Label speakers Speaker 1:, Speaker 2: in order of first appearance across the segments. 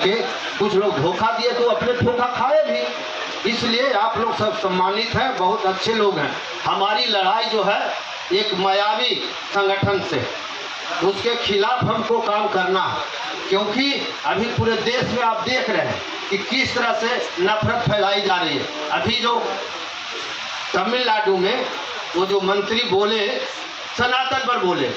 Speaker 1: करके कुछ लोग धोखा दिए तो अपने धोखा खाए भी। इसलिए आप लोग सब सम्मानित हैं, बहुत अच्छे लोग हैं। हमारी लड़ाई जो है एक मायावी संगठन से, उसके खिलाफ हमको काम करना है, क्योंकि अभी पूरे देश में आप देख रहे हैं कि किस तरह से नफरत फैलाई जा रही है। अभी जो तमिलनाडु में वो जो मंत्री बोले सनातन पर बोले,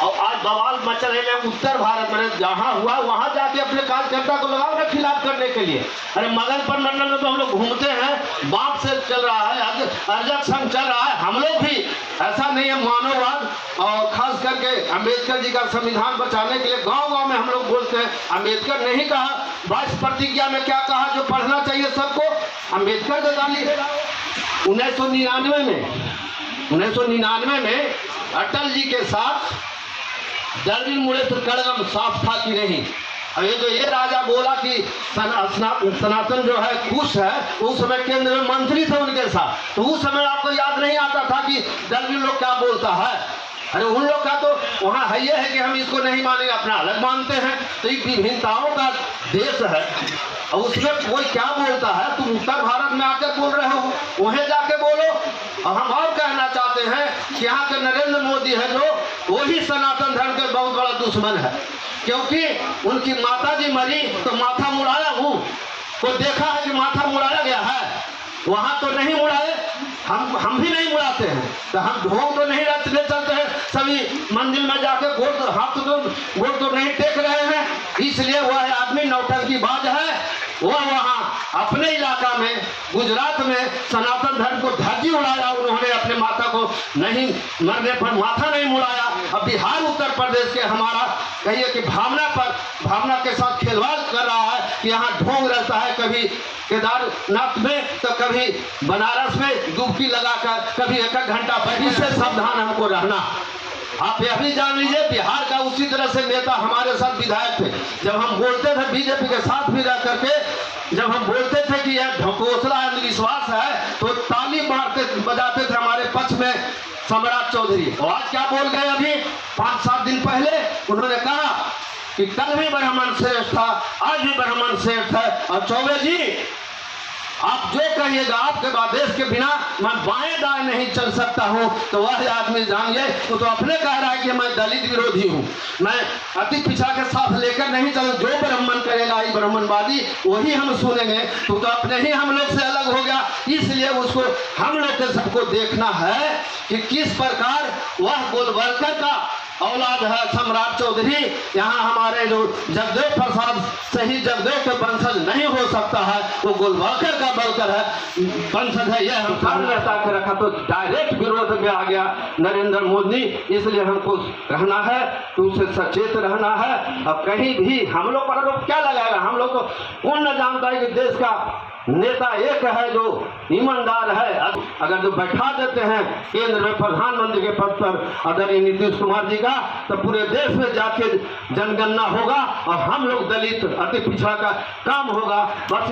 Speaker 1: और आज बवाल मचल रहे हैं उत्तर भारत में, जहाँ हुआ वहाँ जाके अपने कार्यकर्ता को लगाओ ना खिलाफ करने के लिए। अरे मगन पर मंडल में तो हम लोग घूमते हैं, बाप से चल रहा है, अर्जक संघ चल रहा है, हम लोग भी ऐसा नहीं है। मानववाद और खास करके अम्बेडकर जी का संविधान बचाने के लिए गांव गांव में हम लोग बोलते हैं। अम्बेडकर नहीं कहा 22 प्रतिज्ञा में क्या कहा जो पढ़ना चाहिए सबको, अम्बेडकर ने डाली। 1999 में अटल जी के साथ दरविन मुड़े तो कड़गम साफ था कि नहीं। और ये राजा बोला कि सनातन जो है कुश है, उस समय केंद्र में मंत्री थे उनके साथ, तो उस समय आपको याद नहीं आता था कि दरविन लोग क्या बोलता है। अरे उन लोग का तो वहाँ है ये है कि हम इसको नहीं मानेंगे, अपना अलग मानते हैं। तो ये विभिन्नताओं का देश है, और उसमें कोई क्या बोलता है, तुम उत्तर भारत में आकर बोल रहे हो, वहीं जाके बोलो। और हम और कहना चाहते हैं कि यहाँ के नरेंद्र मोदी है जो, वही सनातन धर्म के बहुत बड़ा दुश्मन है, क्योंकि उनकी माता जी मरी तो माथा मुड़ाया हूँ, को देखा है कि माथा मुड़ाया गया है, वहाँ तो नहीं मुड़ाए, हम भी नहीं मुड़ाते हैं। तो हम ढोंग तो नहीं ले चलते हैं सभी मंदिर में जाके गोड़ तो नहीं टेक रहे हैं। इसलिए वह आदमी नौटंकीबाज है, वह वहाँ अपने इलाका में गुजरात में सनातन धर्म को धज्जी उड़ाया, उन्होंने अपने माता को नहीं मरने पर माथा नहीं मुड़ाया। अब बिहार उत्तर प्रदेश के हमारा कहिए कि भावना के साथ खिलवाड़ कर रहा है कि यहाँ ढोंग रहता है, कभी केदारनाथ में तो कभी बनारस में डुबकी लगाकर, कभी 1 घंटा बैठी। से सावधान हमको रहना। आप यह भी जान लीजिए बिहार का उसी तरह से नेता हमारे साथ विधायक थे, जब हम बोलते थे बीजेपी के साथ भी रह करके, जब हम बोलते थे कि यह ढकोसला अंधविश्वास है, तो ताली मारते बजाते थे हमारे पक्ष में सम्राट चौधरी। और आज क्या बोल गए, अभी 5-7 दिन पहले उन्होंने कहा कि कल भी ब्राह्मण श्रेष्ठ था, आज भी ब्राह्मण श्रेष्ठ है। और चौबे जी आप जो कहिएगा, आपके बाद देश के बिना मैं बाएं दाएं नहीं चल सकता हूं। तो वह आदमी जानिए, वो तो अपने कह रहा है कि मैं दलित विरोधी हूं, मैं अति पिछड़ा के साथ लेकर नहीं चल, जो ब्राह्मण करेगा ये ब्राह्मणवादी वही हम सुनेंगे। तो अपने ही हम लोग से अलग हो गया। इसलिए उसको हम लोग के सबको देखना है कि किस प्रकार वह गोलवलकर का औलाद है सम्राट चौधरी। यहाँ हमारे जो जगदेव प्रसाद सही जगदेव के वंशज नहीं हो सकता है, वो गोलवलकर का बलकर है वंशज है। यह हम कार्यकर्ता के रखा तो डायरेक्ट विरोध में आ गया नरेंद्र मोदी। इसलिए हमको रहना है, तो उससे सचेत रहना है। अब कहीं भी हम लोग पर आरोप क्या लगाएगा, हम लोग तो कौन न जानता है कि देश का नेता एक है जो ईमानदार है। अगर जो बैठा देते हैं केंद्र में प्रधानमंत्री के पद पर आदरणीय नीतीश कुमार जी का, तो पूरे देश में जाके जनगणना होगा और हम लोग दलित अति पिछड़ा का काम होगा। बस